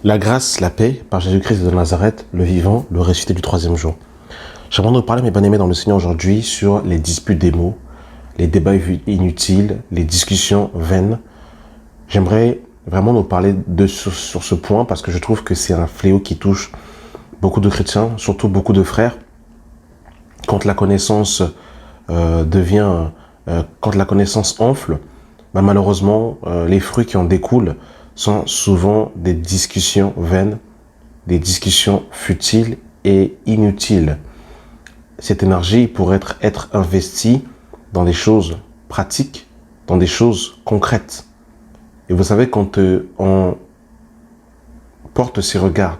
La grâce, la paix, par Jésus-Christ de Nazareth, le vivant, le ressuscité du troisième jour. J'aimerais nous parler, mes bien-aimés dans le Seigneur, aujourd'hui, sur les disputes des mots, les débats inutiles, les discussions vaines. J'aimerais vraiment nous parler sur ce point parce que je trouve que c'est un fléau qui touche beaucoup de chrétiens, surtout beaucoup de frères. Quand la connaissance quand la connaissance enfle, malheureusement, les fruits qui en découlent sont souvent des discussions vaines, des discussions futiles et inutiles. Cette énergie pourrait être investie dans des choses pratiques, dans des choses concrètes. Et vous savez, quand on porte ses regards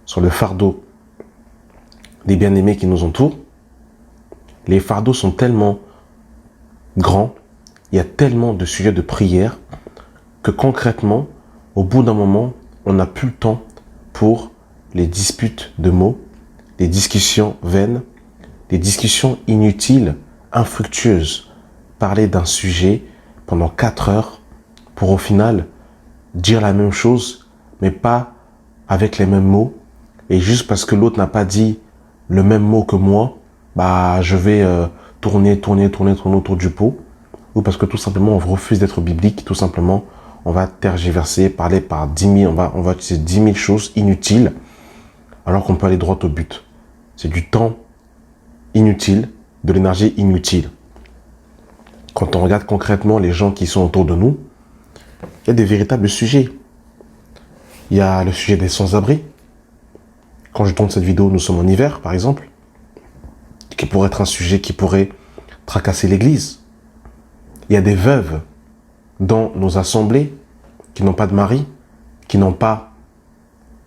sur le fardeau des bien-aimés qui nous entourent, les fardeaux sont tellement grands, il y a tellement de sujets de prière que concrètement, au bout d'un moment, on n'a plus le temps pour les disputes de mots, les discussions vaines, les discussions inutiles, infructueuses. Parler d'un sujet pendant 4 heures pour au final dire la même chose, mais pas avec les mêmes mots. Et juste parce que l'autre n'a pas dit le même mot que moi, je vais tourner autour du pot. Ou parce que tout simplement on refuse d'être biblique, tout simplement on va tergiverser, parler par 10 000, on va utiliser 10 000 choses inutiles, alors qu'on peut aller droit au but. C'est du temps inutile, de l'énergie inutile. Quand on regarde concrètement les gens qui sont autour de nous, il y a des véritables sujets. Il y a le sujet des sans-abri. Quand je tourne cette vidéo, nous sommes en hiver, par exemple, qui pourrait être un sujet qui pourrait tracasser l'église. Il y a des veuves dans nos assemblées qui n'ont pas de mari, qui ont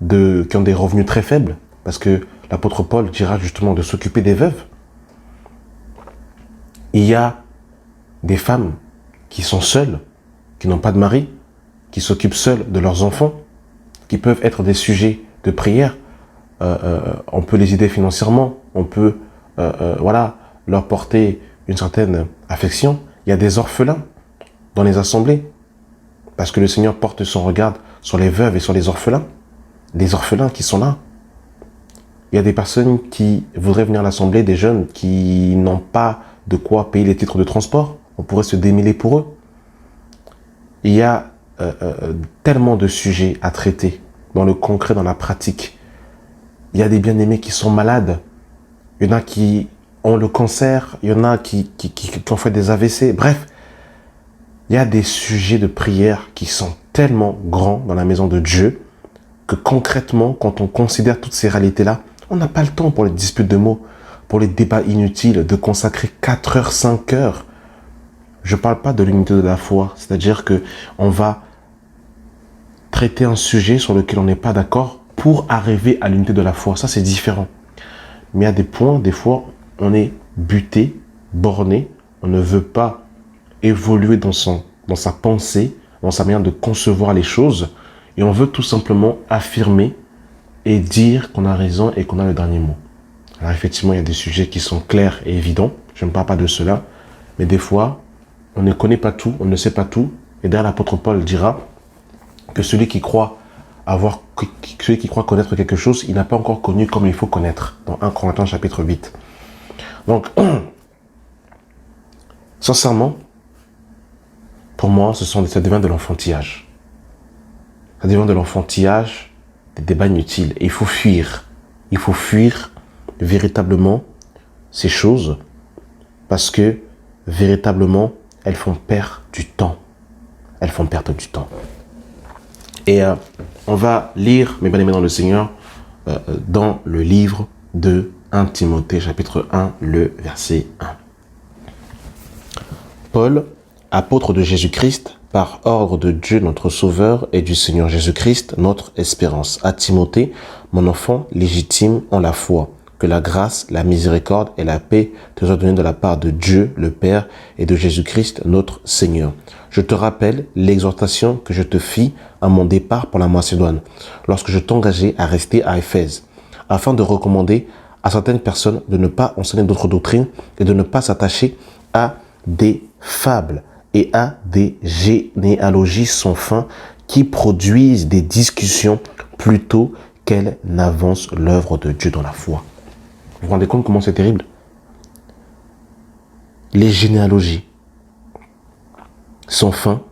des revenus très faibles, parce que l'apôtre Paul dira justement de s'occuper des veuves. Il y a des femmes qui sont seules, qui n'ont pas de mari, qui s'occupent seules de leurs enfants, qui peuvent être des sujets de prière. On peut les aider financièrement, on peut leur porter une certaine affection. Il y a des orphelins dans les assemblées, parce que le Seigneur porte son regard sur les veuves et sur les orphelins qui sont là. Il y a des personnes qui voudraient venir à l'assemblée, des jeunes qui n'ont pas de quoi payer les titres de transport. On pourrait se démêler pour eux. Il y a tellement de sujets à traiter dans le concret, dans la pratique. Il y a des bien-aimés qui sont malades. Il y en a qui ont le cancer. Il y en a qui ont fait des AVC. Bref, il y a des sujets de prière qui sont tellement grands dans la maison de Dieu que concrètement, quand on considère toutes ces réalités-là, on n'a pas le temps pour les disputes de mots, pour les débats inutiles, de consacrer 4 heures, 5 heures. Je ne parle pas de l'unité de la foi, c'est-à-dire qu'on va traiter un sujet sur lequel on n'est pas d'accord pour arriver à l'unité de la foi. Ça, c'est différent. Mais il y a des points, des fois, on est buté, borné, on ne veut pas évoluer dans sa pensée, dans sa manière de concevoir les choses, et on veut tout simplement affirmer et dire qu'on a raison et qu'on a le dernier mot. Alors effectivement, il y a des sujets qui sont clairs et évidents, je ne parle pas de cela, mais des fois, on ne connaît pas tout, on ne sait pas tout, et derrière l'apôtre Paul dira que celui qui croit connaître quelque chose, il n'a pas encore connu comme il faut connaître, dans 1 Corinthiens chapitre 8. Donc, sincèrement, pour moi, ça devient de l'enfantillage. Ça devient de l'enfantillage, des débats inutiles. Et il faut fuir. Il faut fuir véritablement ces choses parce que véritablement, elles font perdre du temps. Elles font perdre du temps. Et on va lire, mes bien-aimés dans le Seigneur, dans le livre de 1 Timothée, chapitre 1, le verset 1. Paul, apôtre de Jésus-Christ, par ordre de Dieu notre Sauveur et du Seigneur Jésus-Christ, notre espérance. À Timothée, mon enfant légitime en la foi, que la grâce, la miséricorde et la paix te soient données de la part de Dieu, le Père, et de Jésus-Christ, notre Seigneur. Je te rappelle l'exhortation que je te fis à mon départ pour la Macédoine, lorsque je t'engageai à rester à Éphèse, afin de recommander à certaines personnes de ne pas enseigner d'autres doctrines et de ne pas s'attacher à des fables et à des généalogies sans fin qui produisent des discussions plutôt qu'elle n'avance l'œuvre de Dieu dans la foi. Vous vous rendez compte comment c'est terrible? Les généalogies sans fin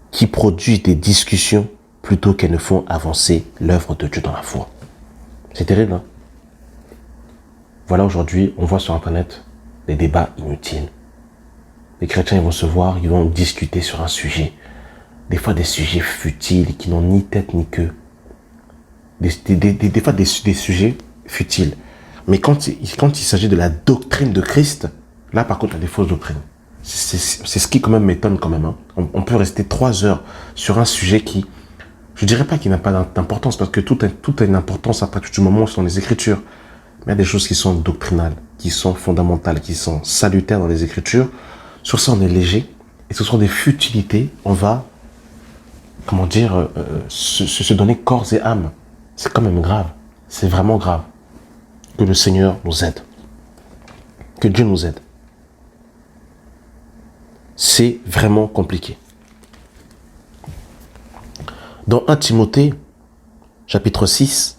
qui produisent des discussions plutôt qu'elles ne font avancer l'œuvre de Dieu dans la foi. C'est terrible, hein? Voilà, aujourd'hui, on voit sur Internet des débats inutiles. Les chrétiens, ils vont se voir, ils vont discuter sur un sujet. Des fois, des sujets futiles qui n'ont ni tête ni queue. Des fois, des sujets futiles. Mais quand il s'agit de la doctrine de Christ, là, par contre, il y a des fausses doctrines. C'est ce qui, quand même, m'étonne, quand même. Hein. On peut rester 3 heures sur un sujet qui, je dirais pas qu'il n'a pas d'importance, parce que tout a une importance à partir du moment où sont les Écritures. Mais il y a des choses qui sont doctrinales, qui sont fondamentales, qui sont salutaires dans les Écritures. Sur ça, on est léger. Et ce sont des futilités. On va, comment dire, se donner corps et âme. C'est quand même grave. C'est vraiment grave. Que le Seigneur nous aide. Que Dieu nous aide. C'est vraiment compliqué. Dans 1 Timothée, chapitre 6,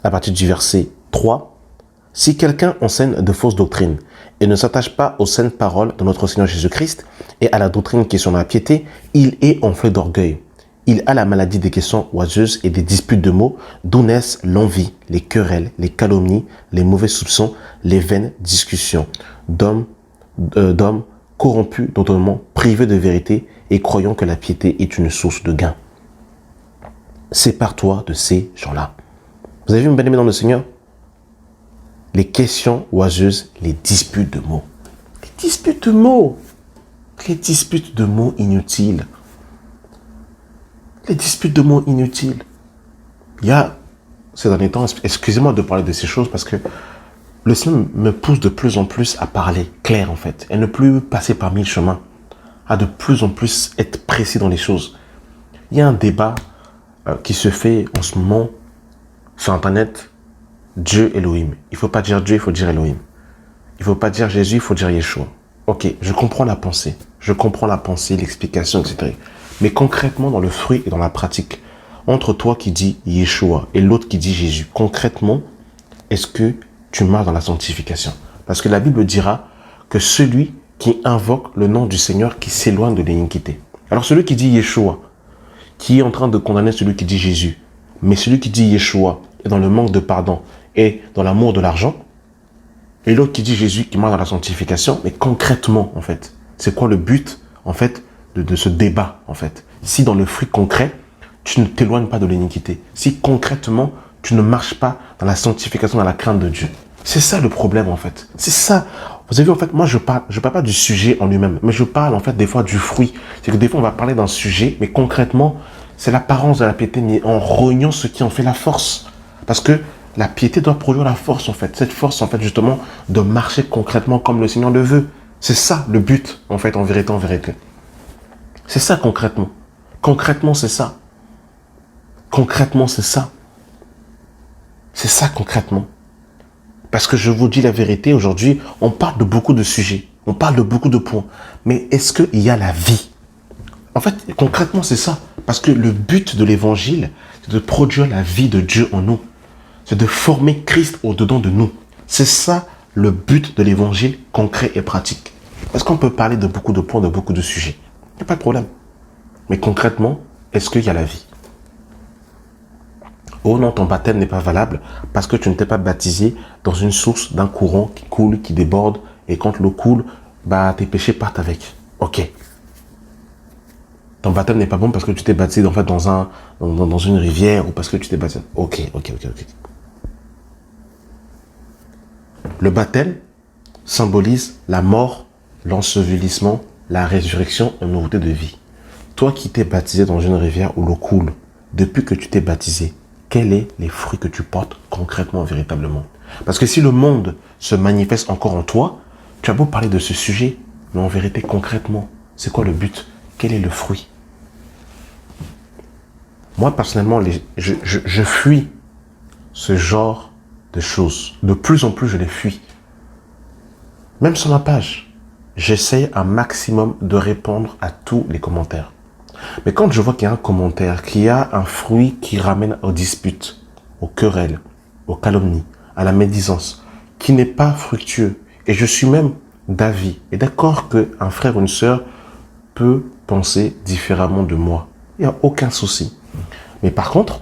à partir du verset 3, « Si quelqu'un enseigne de fausses doctrines et ne s'attache pas aux saines paroles de notre Seigneur Jésus-Christ et à la doctrine qui est sur la piété, il est enflé d'orgueil. Il a la maladie des questions oiseuses et des disputes de mots, d'où naissent l'envie, les querelles, les calomnies, les mauvais soupçons, les vaines discussions d'hommes corrompus d'entendement, privés de vérité et croyant que la piété est une source de gain. » Sépare-toi de ces gens-là. Vous avez vu, mes bien-aimés dans le Seigneur? Les questions oiseuses, les disputes de mots. Les disputes de mots. Les disputes de mots inutiles. Les disputes de mots inutiles. Il y a, ces derniers temps, excusez-moi de parler de ces choses parce que le Seigneur me pousse de plus en plus à parler clair en fait. Et ne plus passer par 1000 chemins. À de plus en plus être précis dans les choses. Il y a un débat qui se fait en ce moment sur Internet. Dieu, Elohim. Il ne faut pas dire Dieu, il faut dire Elohim. Il ne faut pas dire Jésus, il faut dire Yeshua. Ok, je comprends la pensée. Je comprends la pensée, l'explication, etc. Mais concrètement, dans le fruit et dans la pratique, entre toi qui dis Yeshua et l'autre qui dit Jésus, concrètement, est-ce que tu marches dans la sanctification? Parce que la Bible dira que celui qui invoque le nom du Seigneur qui s'éloigne de l'iniquité. Alors celui qui dit Yeshua, qui est en train de condamner celui qui dit Jésus, mais celui qui dit Yeshua est dans le manque de pardon et dans l'amour de l'argent, et l'autre qui dit Jésus qui marche dans la sanctification, mais concrètement, en fait, c'est quoi le but, en fait, de ce débat, en fait? Si dans le fruit concret, tu ne t'éloignes pas de l'iniquité, si concrètement, tu ne marches pas dans la sanctification, dans la crainte de Dieu. C'est ça le problème, en fait. C'est ça. Vous avez vu, en fait, moi, je parle pas du sujet en lui-même, mais je parle, en fait, des fois du fruit. C'est que des fois, on va parler d'un sujet, mais concrètement, c'est l'apparence de la piété, mais en reniant ce qui en fait la force. Parce que la piété doit produire la force, en fait. Cette force, en fait, justement, de marcher concrètement comme le Seigneur le veut. C'est ça, le but, en fait, en vérité, en vérité. C'est ça, concrètement. Concrètement, c'est ça. Concrètement, c'est ça. C'est ça, concrètement. Parce que je vous dis la vérité, aujourd'hui, on parle de beaucoup de sujets. On parle de beaucoup de points. Mais est-ce qu'il y a la vie? En fait, concrètement, c'est ça. Parce que le but de l'évangile, c'est de produire la vie de Dieu en nous. C'est de former Christ au-dedans de nous. C'est ça le but de l'évangile concret et pratique. Est-ce qu'on peut parler de beaucoup de points, de beaucoup de sujets? Il n'y a pas de problème. Mais concrètement, est-ce qu'il y a la vie? Oh non, ton baptême n'est pas valable parce que tu ne t'es pas baptisé dans une source d'un courant qui coule, qui déborde. Et quand l'eau coule, tes péchés partent avec. Ok. Ton baptême n'est pas bon parce que tu t'es baptisé en fait, dans une rivière ou parce que tu t'es baptisé. Ok. Le baptême symbolise la mort, l'ensevelissement, la résurrection et une nouveauté de vie. Toi qui t'es baptisé dans une rivière où l'eau coule, depuis que tu t'es baptisé, quels sont les fruits que tu portes concrètement, véritablement? Parce que si le monde se manifeste encore en toi, tu as beau parler de ce sujet, mais en vérité, concrètement, c'est quoi le but? Quel est le fruit? Moi, personnellement, je fuis ce genre de choses. De plus en plus, je les fuis. Même sur ma page, j'essaie un maximum de répondre à tous les commentaires. Mais quand je vois qu'il y a un commentaire, qu'il y a un fruit qui ramène aux disputes, aux querelles, aux calomnies, à la médisance, qui n'est pas fructueux, et je suis même d'avis et d'accord qu'un frère ou une sœur peut penser différemment de moi. Il n'y a aucun souci. Mais par contre,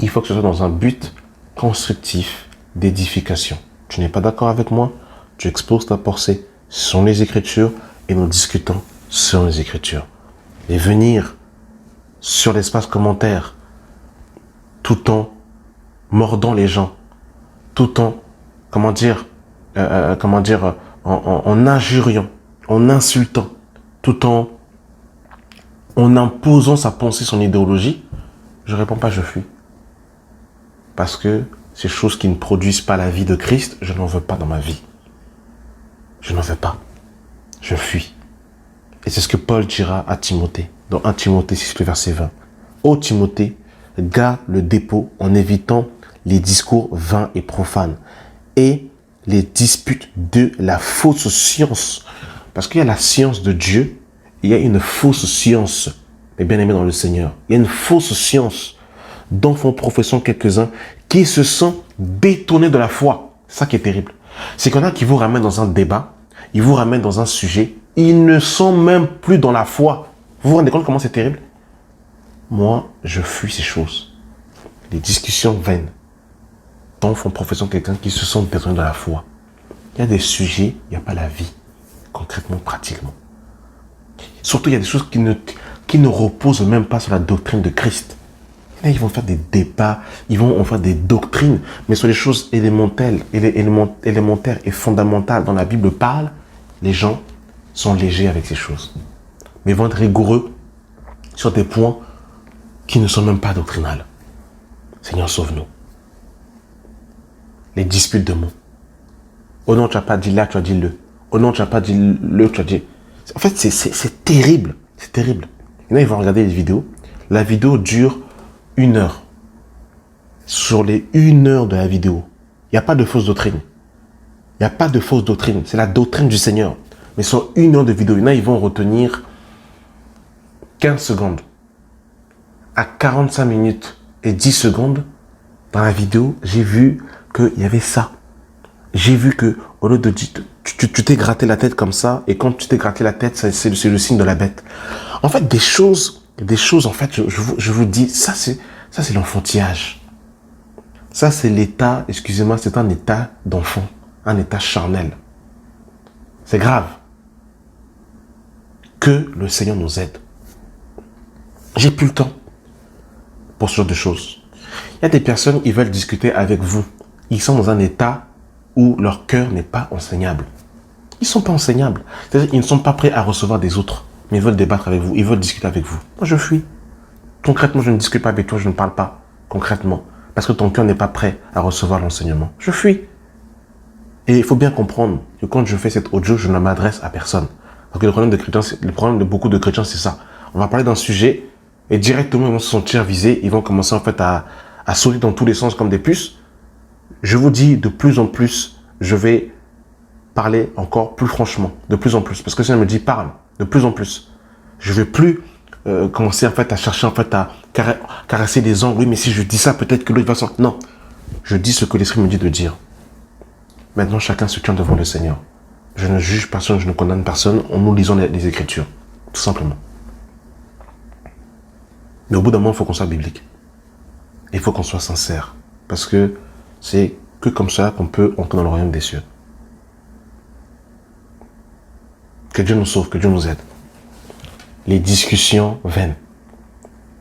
il faut que ce soit dans un but constructif d'édification. Tu n'es pas d'accord avec moi, tu exposes ta pensée sur les Écritures et nous discutons sur les Écritures. Et venir sur l'espace commentaire tout en mordant les gens, tout en, en injuriant, en insultant, tout en imposant sa pensée, son idéologie, je ne réponds pas, je fuis. Parce que ces choses qui ne produisent pas la vie de Christ, je n'en veux pas dans ma vie. Je n'en veux pas. Je fuis. Et c'est ce que Paul dira à Timothée, dans 1 Timothée 6, le verset 20. Ô Timothée, garde le dépôt en évitant les discours vains et profanes et les disputes de la fausse science. Parce qu'il y a la science de Dieu, il y a une fausse science, mes bien-aimés dans le Seigneur. Il y a une fausse science dont font profession quelques-uns qui se sentent détournés de la foi. C'est ça qui est terrible. C'est qu'il y en a qui vous ramènent dans un débat, ils vous ramènent dans un sujet, ils ne sont même plus dans la foi. Vous vous rendez compte comment c'est terrible? Moi, je fuis ces choses. Les discussions vaines dont font profession quelqu'un qui se sent détournés de la foi. Il y a des sujets, il n'y a pas la vie, concrètement, pratiquement. Surtout, il y a des choses qui ne reposent même pas sur la doctrine de Christ. Là, ils vont faire des débats, ils vont en faire des doctrines, mais sur les choses élémentaires et fondamentales dont la Bible parle, les gens sont légers avec ces choses. Mais ils vont être rigoureux sur des points qui ne sont même pas doctrinales. Seigneur, sauve-nous. Les disputes de mots. Oh non, tu n'as pas dit là, tu as dit le. Oh non, tu n'as pas dit le, tu as dit... En fait, c'est terrible. C'est terrible. Et là, ils vont regarder les vidéos. La vidéo dure 1 heure. Sur les 1 heure de la vidéo, il n'y a pas de fausse doctrine. Il n'y a pas de fausse doctrine. C'est la doctrine du Seigneur. Mais sur 1 heure de vidéo, là, ils vont retenir 15 secondes. À 45 minutes et 10 secondes, dans la vidéo, j'ai vu qu'il y avait ça. J'ai vu que, au lieu de dire, tu t'es gratté la tête comme ça, et quand tu t'es gratté la tête, c'est le signe de la bête. En fait, des choses, en fait, je vous dis, ça c'est l'enfantillage. Ça, c'est l'état, excusez-moi, c'est un état d'enfant, un état charnel. C'est grave. Que le Seigneur nous aide. J'ai plus le temps pour ce genre de choses. Il y a des personnes, ils veulent discuter avec vous. Ils sont dans un état où leur cœur n'est pas enseignable. Ils ne sont pas enseignables. C'est-à-dire qu'ils ne sont pas prêts à recevoir des autres, mais ils veulent débattre avec vous, ils veulent discuter avec vous. Moi, je fuis. Concrètement, je ne discute pas avec toi, je ne parle pas. Concrètement. Parce que ton cœur n'est pas prêt à recevoir l'enseignement. Je fuis. Et il faut bien comprendre que quand je fais cet audio, je ne m'adresse à personne. Parce que le problème de beaucoup de chrétiens, c'est ça. On va parler d'un sujet et directement, ils vont se sentir visés. Ils vont commencer en fait à sauter dans tous les sens comme des puces. Je vous dis, de plus en plus, je vais parler encore plus franchement. De plus en plus. Parce que si on me dit, parle. De plus en plus. Je ne vais plus commencer en fait à chercher en fait à caresser les angles. Oui, mais si je dis ça, peut-être que l'autre va s'en... Non. Je dis ce que l'Esprit me dit de dire. Maintenant, chacun se tient devant le Seigneur. Je ne juge personne, je ne condamne personne en nous lisant les Écritures. Tout simplement. Mais au bout d'un moment, il faut qu'on soit biblique. Il faut qu'on soit sincère. Parce que c'est que comme ça qu'on peut entrer dans le royaume des cieux. Que Dieu nous sauve, que Dieu nous aide. Les discussions vaines,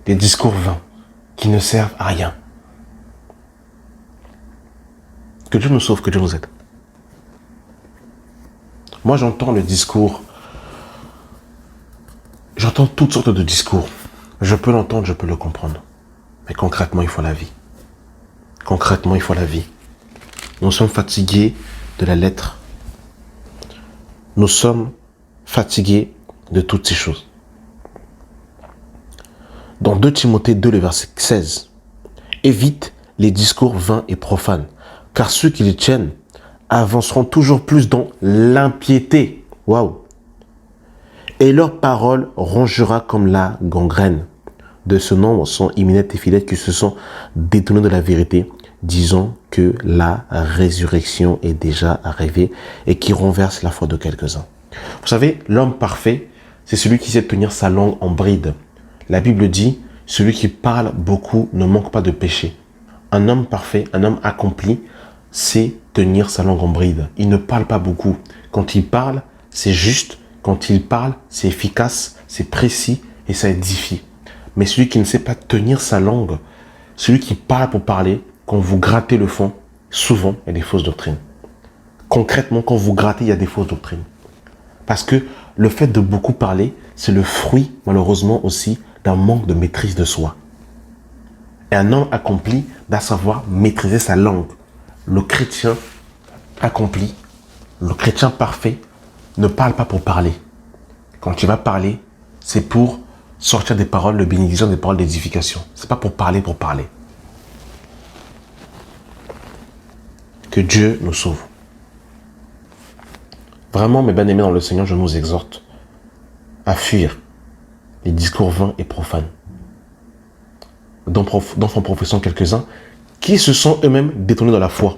les discours vains, qui ne servent à rien. Que Dieu nous sauve, que Dieu nous aide. Moi, j'entends le discours. J'entends toutes sortes de discours. Je peux l'entendre, je peux le comprendre. Mais concrètement, il faut la vie. Concrètement, il faut la vie. Nous sommes fatigués de la lettre. Nous sommes fatigués de toutes ces choses. Dans 2 Timothée 2, le verset 16, évite les discours vains et profanes, car ceux qui les tiennent avanceront toujours plus dans l'impiété. Waouh! Et leur parole rongera comme la gangrène. De ce nombre sont Hyménète et Philette qui se sont détournés de la vérité, disant que la résurrection est déjà arrivée et qui renverse la foi de quelques-uns. Vous savez, l'homme parfait, c'est celui qui sait tenir sa langue en bride. La Bible dit, celui qui parle beaucoup ne manque pas de péché. Un homme parfait, un homme accompli, sait tenir sa langue en bride. Il ne parle pas beaucoup. Quand il parle, c'est juste. Quand il parle, c'est efficace, c'est précis et ça édifie. Mais celui qui ne sait pas tenir sa langue, celui qui parle pour parler, quand vous grattez le fond, souvent, il y a des fausses doctrines. Concrètement, quand vous grattez, il y a des fausses doctrines. Parce que le fait de beaucoup parler, c'est le fruit, malheureusement aussi, d'un manque de maîtrise de soi. Et un homme accompli doit savoir maîtriser sa langue. Le chrétien accompli, le chrétien parfait, ne parle pas pour parler. Quand il va parler, c'est pour sortir des paroles de bénédiction, des paroles d'édification. C'est pas pour parler pour parler. Que Dieu nous sauve. Vraiment, mes bien-aimés dans le Seigneur, je nous exhorte à fuir les discours vains et profanes. Dont en professant quelques-uns qui se sont eux-mêmes détournés de la foi.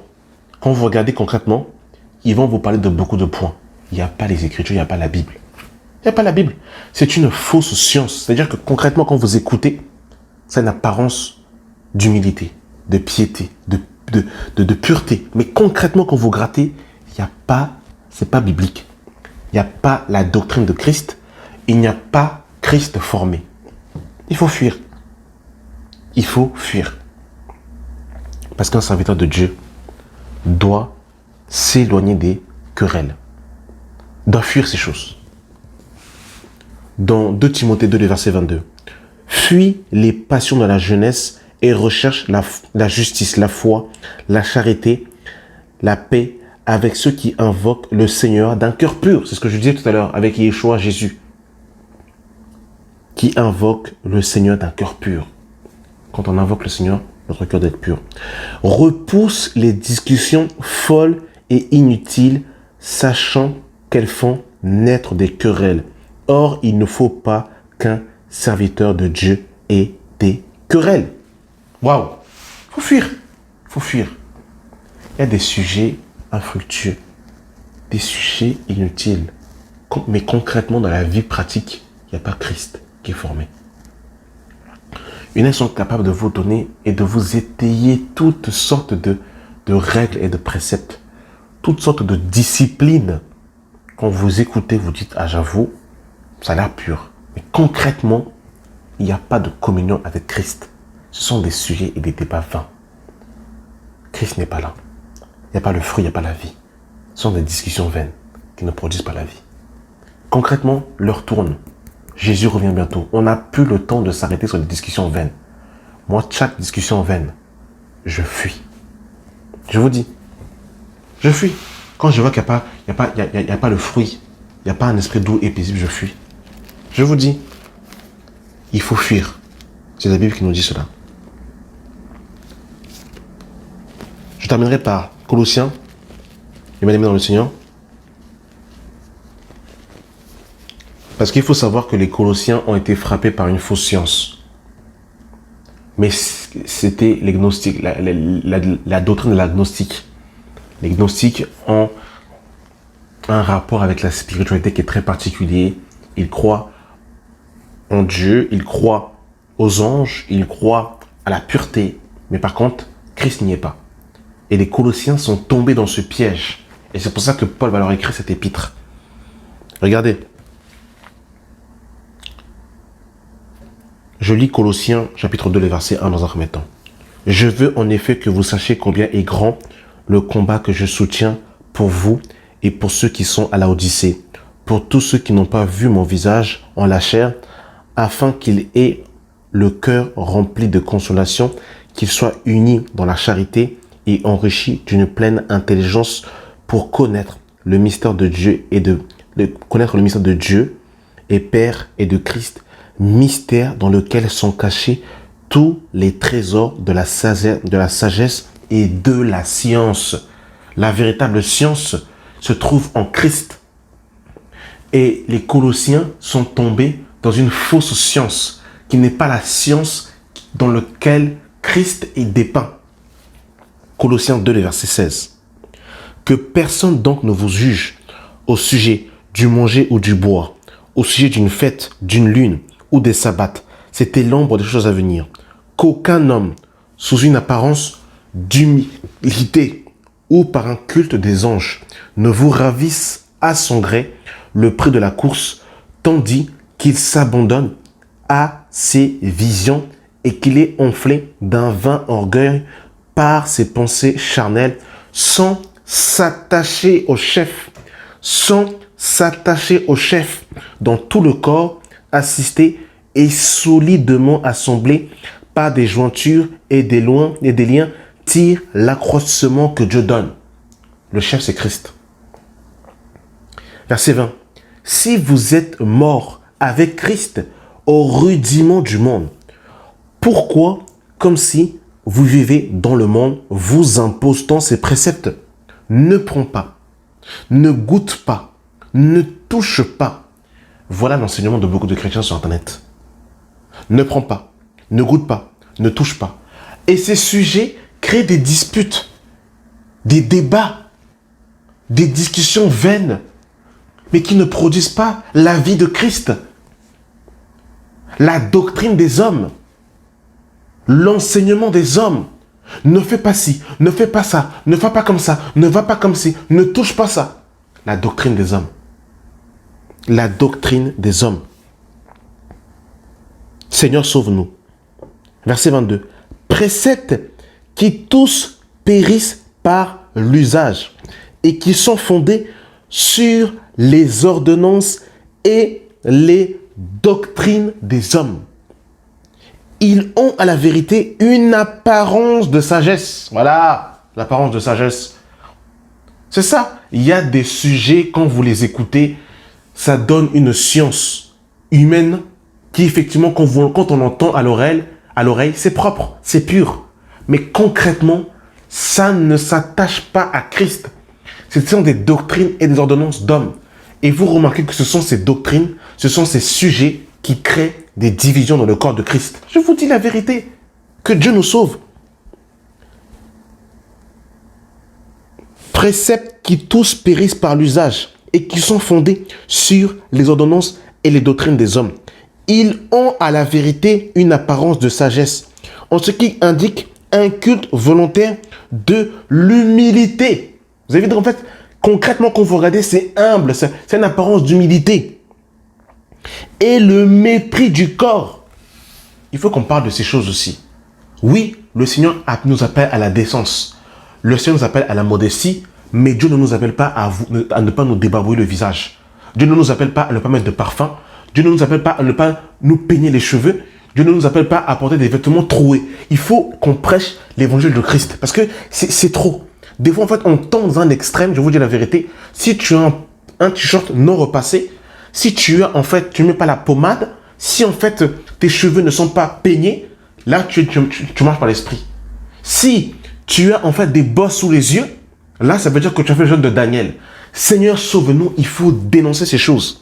Quand vous regardez concrètement, ils vont vous parler de beaucoup de points. Il n'y a pas les Écritures, il n'y a pas la Bible. Il n'y a pas la Bible. C'est une fausse science. C'est-à-dire que concrètement, quand vous écoutez, c'est une apparence d'humilité, de piété, de pureté. Mais concrètement, quand vous grattez, il n'y a pas, c'est pas biblique. Il n'y a pas la doctrine de Christ. Il n'y a pas Christ formé. Il faut fuir. Il faut fuir. Parce qu'un serviteur de Dieu doit s'éloigner des querelles. Doit fuir ces choses. Dans 2 Timothée 2, le verset 22. Fuis les passions de la jeunesse et recherche la justice, la foi, la charité, la paix avec ceux qui invoquent le Seigneur d'un cœur pur. C'est ce que je disais tout à l'heure avec Yeshua, Jésus. Qui invoque le Seigneur d'un cœur pur. Quand on invoque le Seigneur, notre cœur doit être pur. Repousse les discussions folles et inutiles, sachant qu'elles font naître des querelles. Or, il ne faut pas qu'un serviteur de Dieu ait des querelles. Waouh! Faut fuir. Faut fuir. Il y a des sujets infructueux, des sujets inutiles. Mais concrètement, dans la vie pratique, il n'y a pas Christ qui est formé. Ils ne sont capables de vous donner et de vous étayer toutes sortes de règles et de préceptes, toutes sortes de disciplines. Quand vous écoutez, vous dites, ah j'avoue, ça a l'air pur. Mais concrètement, il n'y a pas de communion avec Christ. Ce sont des sujets et des débats vains. Christ n'est pas là. Il n'y a pas le fruit, il n'y a pas la vie. Ce sont des discussions vaines qui ne produisent pas la vie. Concrètement, l'heure tourne. Jésus revient bientôt. On n'a plus le temps de s'arrêter sur des discussions vaines. Moi, chaque discussion vaine, je fuis. Je vous dis, je fuis. Quand je vois qu'il n'y a pas le fruit, il n'y a pas un esprit doux et paisible, je fuis. Je vous dis, il faut fuir. C'est la Bible qui nous dit cela. Je terminerai par Colossiens, les bien-aimés dans le Seigneur. Parce qu'il faut savoir que les Colossiens ont été frappés par une fausse science. Mais c'était les gnostiques, la doctrine de l'agnostique. Les gnostiques ont un rapport avec la spiritualité qui est très particulier. Ils croient en Dieu, ils croient aux anges, ils croient à la pureté. Mais par contre, Christ n'y est pas. Et les Colossiens sont tombés dans ce piège. Et c'est pour ça que Paul va leur écrire cette épître. Regardez. Je lis Colossiens chapitre 2, le verset 1 dans un premier temps. Je veux en effet que vous sachiez combien est grand le combat que je soutiens pour vous et pour ceux qui sont à la Odyssée, pour tous ceux qui n'ont pas vu mon visage en la chair, afin qu'ils aient le cœur rempli de consolation, qu'ils soient unis dans la charité et enrichis d'une pleine intelligence pour connaître le mystère de Dieu connaître le mystère de Dieu et Père et de Christ, mystère dans lequel sont cachés tous les trésors de la sagesse et de la science. La véritable science se trouve en Christ. Et les Colossiens sont tombés dans une fausse science, qui n'est pas la science dans laquelle Christ est dépeint. Colossiens 2, verset 16. Que personne donc ne vous juge au sujet du manger ou du boire, au sujet d'une fête, d'une lune ou des sabbats. C'était l'ombre des choses à venir. Qu'aucun homme, sous une apparence d'humilité ou par un culte des anges, ne vous ravisse à son gré le prix de la course, tandis qu'il s'abandonne à ses visions et qu'il est enflé d'un vain orgueil par ses pensées charnelles, sans s'attacher au chef, dans tout le corps, assisté et solidement assemblé par des jointures et des liens, tire l'accroissement que Dieu donne. Le chef, c'est Christ. Verset 20. Si vous êtes morts avec Christ au rudiment du monde, pourquoi, comme si vous vivez dans le monde, vous imposant ces préceptes? Ne prends pas, ne goûte pas, ne touche pas. Voilà l'enseignement de beaucoup de chrétiens sur Internet. Ne prends pas, ne goûte pas, ne touche pas. Et ces sujets créent des disputes, des débats, des discussions vaines, mais qui ne produisent pas la vie de Christ, la doctrine des hommes, l'enseignement des hommes. Ne fais pas ci, ne fais pas ça, ne va pas comme ça, ne va pas comme ci, ne touche pas ça. La doctrine des hommes. La doctrine des hommes. Seigneur, sauve-nous. Verset 22. Préceptes qui tous périssent par l'usage et qui sont fondés sur les ordonnances et les doctrines des hommes. Ils ont à la vérité une apparence de sagesse. Voilà, l'apparence de sagesse. C'est ça. Il y a des sujets, quand vous les écoutez, ça donne une science humaine qui, effectivement, quand on entend à l'oreille, c'est propre, c'est pur. Mais concrètement, ça ne s'attache pas à Christ. Ce sont des doctrines et des ordonnances d'hommes. Et vous remarquez que ce sont ces doctrines, ce sont ces sujets qui créent des divisions dans le corps de Christ. Je vous dis la vérité. Que Dieu nous sauve. Préceptes qui tous périssent par l'usage et qui sont fondés sur les ordonnances et les doctrines des hommes. Ils ont à la vérité une apparence de sagesse, en ce qui indique un culte volontaire de l'humilité. Vous avez vu, en fait, concrètement, quand vous regardez, c'est humble, c'est une apparence d'humilité. Et le mépris du corps. Il faut qu'on parle de ces choses aussi. Oui, le Seigneur nous appelle à la décence. Le Seigneur nous appelle à la modestie, mais Dieu ne nous appelle pas à ne pas nous débarbouiller le visage. Dieu ne nous appelle pas à ne pas mettre de parfum. Dieu ne nous appelle pas à ne pas nous peigner les cheveux. Dieu ne nous appelle pas à porter des vêtements troués. Il faut qu'on prêche l'évangile de Christ, parce que c'est trop. Des fois, en fait, on tombe dans un extrême, je vous dis la vérité. Si tu as un t-shirt non repassé, si tu ne mets pas la pommade, si en fait tes cheveux ne sont pas peignés, là tu marches par l'esprit. Si tu as en fait des bosses sous les yeux, là ça veut dire que tu as fait le genre de Daniel. Seigneur, sauve-nous, il faut dénoncer ces choses.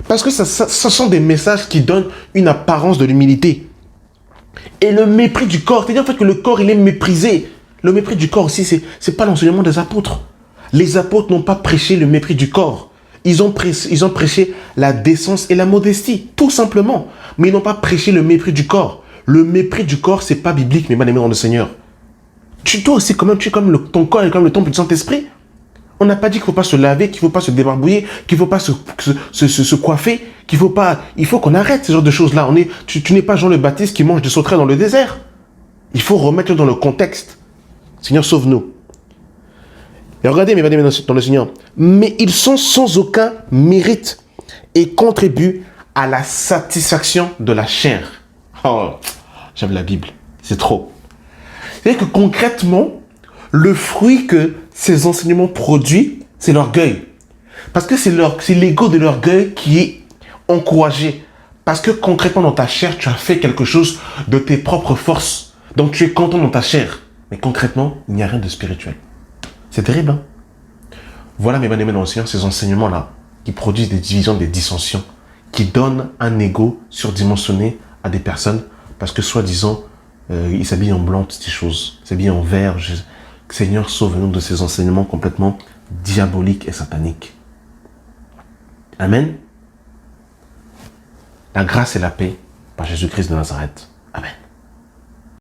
Parce que ça sont des messages qui donnent une apparence de l'humilité. Et le mépris du corps, c'est-à-dire en fait que le corps il est méprisé. Le mépris du corps aussi, c'est pas l'enseignement des apôtres. Les apôtres n'ont pas prêché le mépris du corps. Ils ont prêché la décence et la modestie, tout simplement. Mais ils n'ont pas prêché le mépris du corps. Le mépris du corps, c'est pas biblique, mes bien-aimés dans le Seigneur. Toi aussi, quand même, ton corps est comme le temple du Saint-Esprit. On n'a pas dit qu'il ne faut pas se laver, qu'il ne faut pas se débarbouiller, qu'il ne faut pas se coiffer, il faut qu'on arrête ce genre de choses-là. Tu n'es pas Jean le Baptiste qui mange des sauterelles dans le désert. Il faut remettre dans le contexte. Seigneur, sauve-nous. Et regardez, mes bien-aimés dans le Seigneur, mais ils sont sans aucun mérite et contribuent à la satisfaction de la chair. Oh, j'aime la Bible, c'est trop. C'est-à-dire que concrètement, le fruit que ces enseignements produisent, c'est l'orgueil. Parce que c'est l'ego de l'orgueil qui est encouragé. Parce que concrètement, dans ta chair, tu as fait quelque chose de tes propres forces. Donc tu es content dans ta chair. Mais concrètement, il n'y a rien de spirituel. C'est terrible, hein? Voilà, mes bien-aimés dans le Seigneur, ces enseignements-là. qui produisent des divisions, des dissensions, qui donnent un ego surdimensionné à des personnes parce que soi-disant, ils s'habillent en blanc, toutes ces choses, ils s'habillent en vert. Seigneur, sauve-nous de ces enseignements complètement diaboliques et sataniques. Amen. La grâce et la paix par Jésus-Christ de Nazareth.